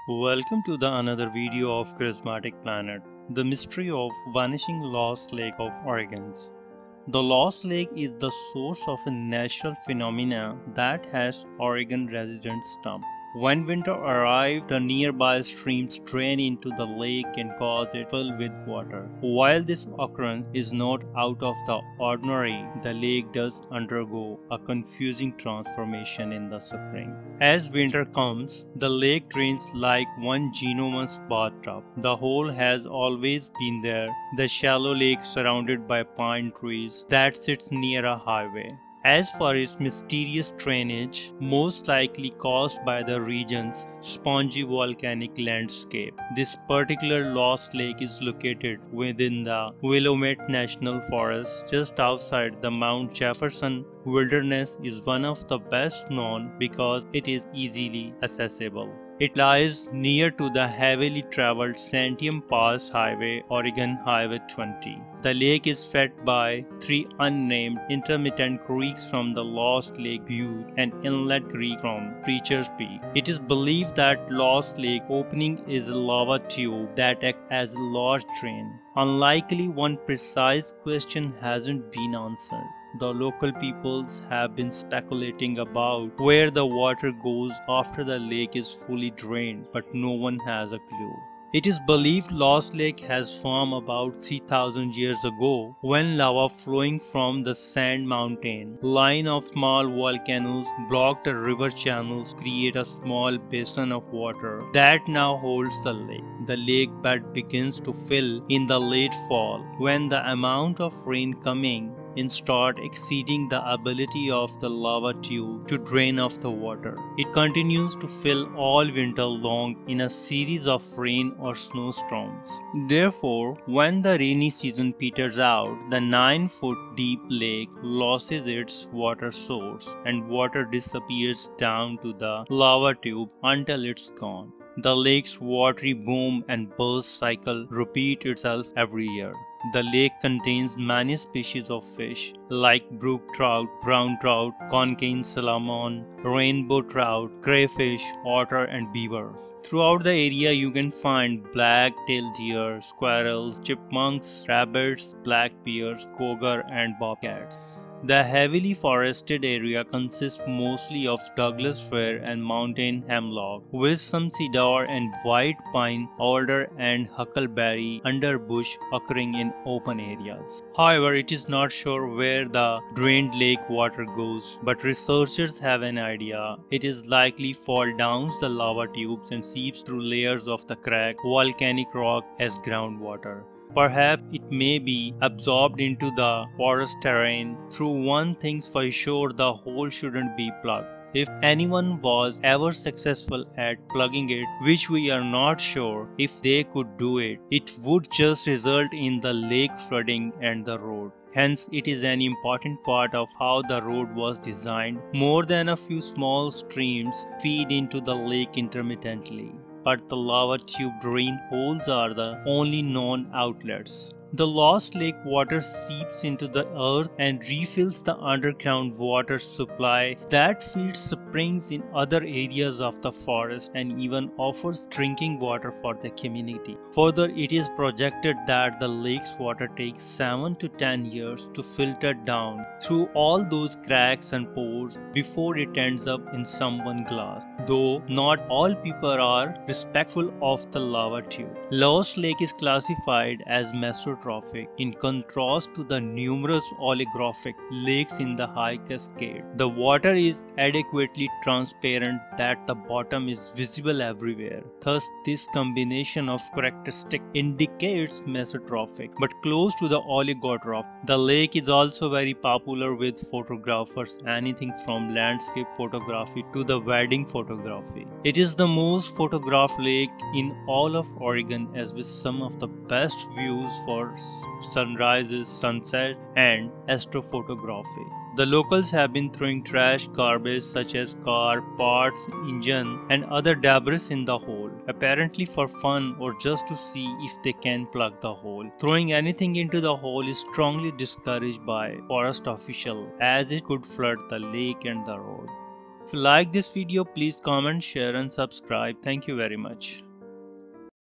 Welcome to the another video of Charismatic Planet, the mystery of vanishing Lost Lake of Oregon's. The Lost Lake is the source of a natural phenomena that has Oregon residents stumped. When winter arrives, the nearby streams drain into the lake and cause it to fill with water. While this occurrence is not out of the ordinary, the lake does undergo a confusing transformation in the spring. As winter comes, the lake drains like one ginormous bathtub. The hole has always been there, the shallow lake surrounded by pine trees that sits near a highway. As for its mysterious drainage, most likely caused by the region's spongy volcanic landscape, this particular lost lake is located within the Willamette National Forest just outside the Mount Jefferson Wilderness is one of the best known because it is easily accessible. It lies near to the heavily traveled Santiam Pass Highway, Oregon Highway 20. The lake is fed by three unnamed intermittent creeks from the Lost Lake Butte and Inlet Creek from Preacher's Peak. It is believed that Lost Lake opening is a lava tube that acts as a large drain. Unlikely one precise question hasn't been answered. The local peoples have been speculating about where the water goes after the lake is fully drained, but no one has a clue. It is believed Lost Lake has formed about 3000 years ago when lava flowing from the Sand Mountain line of small volcanoes blocked the river channels to create a small basin of water that now holds the lake. The lake bed begins to fill in the late fall when the amount of rain coming in start exceeding the ability of the lava tube to drain off the water. It continues to fill all winter long in a series of rain or snowstorms. Therefore, when the rainy season peters out, the 9-foot deep lake loses its water source and water disappears down to the lava tube until it's gone. The lake's watery boom and burst cycle repeat itself every year. The lake contains many species of fish like brook trout, brown trout, concane salmon, rainbow trout, crayfish, otter and beaver. Throughout the area you can find black-tailed deer, squirrels, chipmunks, rabbits, black bears, cougar and bobcats. The heavily forested area consists mostly of Douglas fir and mountain hemlock, with some cedar and white pine, alder and huckleberry underbush occurring in open areas. However, it is not sure where the drained lake water goes, but researchers have an idea. It is likely fall down the lava tubes and seeps through layers of the cracked volcanic rock as groundwater. Perhaps it may be absorbed into the forest terrain. Through one thing's for sure, the hole shouldn't be plugged. If anyone was ever successful at plugging it, which we are not sure if they could do it, it would just result in the lake flooding and the road. Hence, it is an important part of how the road was designed. More than a few small streams feed into the lake intermittently, but the lava tube drain holes are the only known outlets. The Lost Lake water seeps into the earth and refills the underground water supply that feeds springs in other areas of the forest and even offers drinking water for the community. Further, it is projected that the lake's water takes 7 to 10 years to filter down through all those cracks and pores before it ends up in someone's glass. Though not all people are respectful of the lava tube. Lost Lake is classified as mesotrophic in contrast to the numerous oligotrophic lakes in the High Cascade. The water is adequately transparent that the bottom is visible everywhere. Thus, this combination of characteristics indicates mesotrophic, but close to the oligotrophic. The lake is also very popular with photographers, anything from landscape photography to the wedding photography. It is the most photographed lake in all of Oregon, as with some of the best views for sunrises, sunset and astrophotography. The locals have been throwing trash, garbage such as car, parts, engine and other debris in the hole, apparently for fun or just to see if they can plug the hole. Throwing anything into the hole is strongly discouraged by forest officials as it could flood the lake and the road. If you like this video, please comment, share and subscribe. Thank you very much.